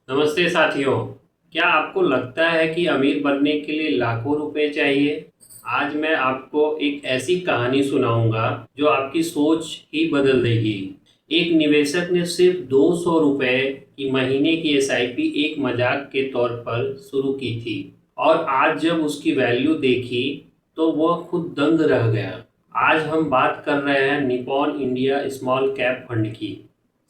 नमस्ते साथियों। क्या आपको लगता है कि अमीर बनने के लिए लाखों रुपए चाहिए? आज मैं आपको एक ऐसी कहानी सुनाऊंगा जो आपकी सोच ही बदल देगी। एक निवेशक ने सिर्फ 200 रुपए की महीने की एसआईपी एक मजाक के तौर पर शुरू की थी, और आज जब उसकी वैल्यू देखी तो वह खुद दंग रह गया। आज हम बात कर रहे हैं Nippon India small cap fund की।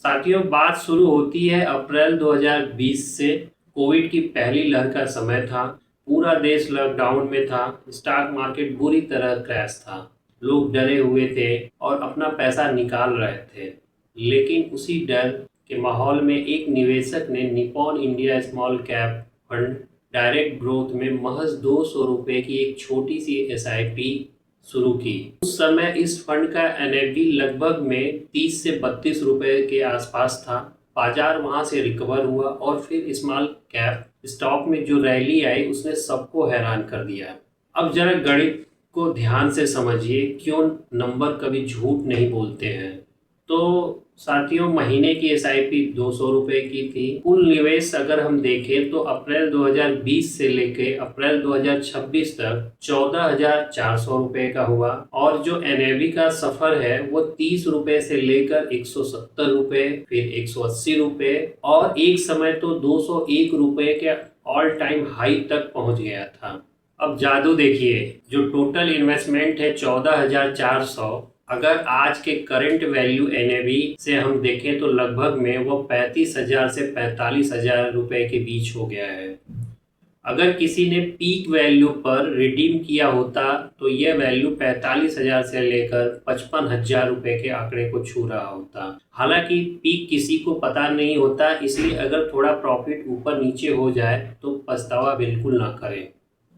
साथियों, बात शुरू होती है अप्रैल 2020 से। कोविड की पहली लहर का समय था। पूरा देश लॉकडाउन में था। स्टॉक मार्केट बुरी तरह क्रैश था। लोग डरे हुए थे और अपना पैसा निकाल रहे थे। लेकिन उसी डर के माहौल में एक निवेशक ने Nippon India small cap fund direct growth में महज 200 रुपए की एक छोटी सी एसआईपी शुरू की। उस समय इस फंड का एनएवी लगभग में 30 से 32 रुपए के आसपास था। बाजार वहां से रिकवर हुआ और फिर स्मॉल कैप स्टॉक में जो रैली आई उसने सबको हैरान कर दिया। अब जरा गणित को ध्यान से समझिए, क्यों नंबर कभी झूठ नहीं बोलते हैं। तो साथियों, महीने की एसआईपी 200 रुपए की थी। कुल निवेश अगर हम देखें तो अप्रैल 2020 से लेके अप्रैल 2026 तक 14,400 रुपए का हुआ। और जो एनएवी का सफर है वो 30 रुपए से लेकर 170 रुपए, फिर 180 रुपए, और एक समय तो 201 रुपए के ऑल टाइम हाई तक पहुंच गया था। अब जादू देखिए, जो टोटल इन्वेस्टमेंट है 14,400, अगर आज के करंट वैल्यू एनएवी से हम देखें तो लगभग में वो 35,000 से 45,000 रुपए के बीच हो गया है। अगर किसी ने पीक वैल्यू पर रिडीम किया होता तो यह वैल्यू 45,000 से लेकर 55,000 रुपए के आंकड़े को छू रहा होता। हालांकि पीक किसी को पता नहीं होता, इसलिए अगर थोड़ा प्रॉफिट ऊपर नीचे हो जाए तो पछतावा बिल्कुल ना करें।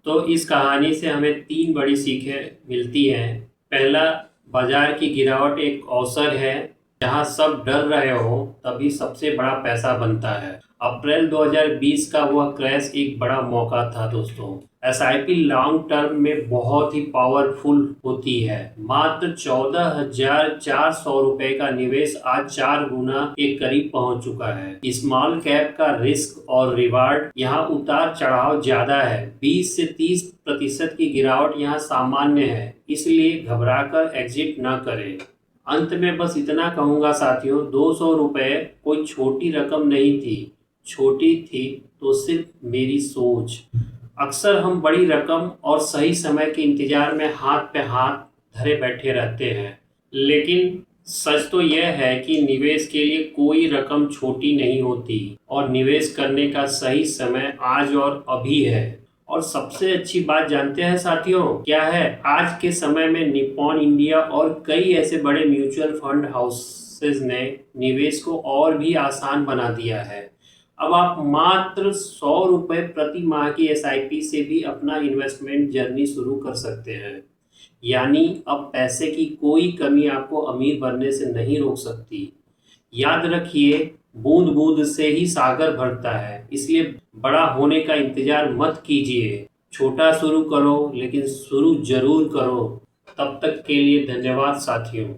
तो इस कहानी से हमें तीन बड़ी सीखें मिलती हैं। पहला, बाजार की गिरावट एक अवसर है। जहां सब डर रहे हो तभी सबसे बड़ा पैसा बनता है। अप्रैल 2020 का वह क्रैश एक बड़ा मौका था दोस्तों। एसआईपी लॉन्ग टर्म में बहुत ही पावरफुल होती है। मात्र 14,400 रुपए का निवेश आज 4 गुना के करीब पहुंच चुका है। स्मॉल कैप का रिस्क और रिवार्ड यहाँ उतार चढ़ाव ज्यादा है। 20 से 30% की गिरावट यहाँ सामान्य है, इसलिए घबराकर एग्जिट न करें। अंत में बस इतना कहूंगा साथियों, 200 रुपए कोई छोटी रकम नहीं थी। छोटी थी तो सिर्फ मेरी सोच। अक्सर हम बड़ी रकम और सही समय के इंतजार में हाथ पे हाथ धरे बैठे रहते हैं, लेकिन सच तो यह है कि निवेश के लिए कोई रकम छोटी नहीं होती, और निवेश करने का सही समय आज और अभी है। और सबसे अच्छी बात जानते हैं साथियों क्या है? आज के समय में निपॉन इंडिया और कई ऐसे बड़े म्यूचुअल फंड हाउसेस ने निवेश को और भी आसान बना दिया है। अब आप मात्र 100 रुपए प्रति माह की एसआईपी से भी अपना इन्वेस्टमेंट जर्नी शुरू कर सकते हैं। यानी अब पैसे की कोई कमी आपको अमीर बनने से नहीं रोक सकती। याद रखिए, बूंद बूंद से ही सागर भरता है, इसलिए बड़ा होने का इंतजार मत कीजिए। छोटा शुरू करो, लेकिन शुरू जरूर करो। तब तक के लिए धन्यवाद साथियों।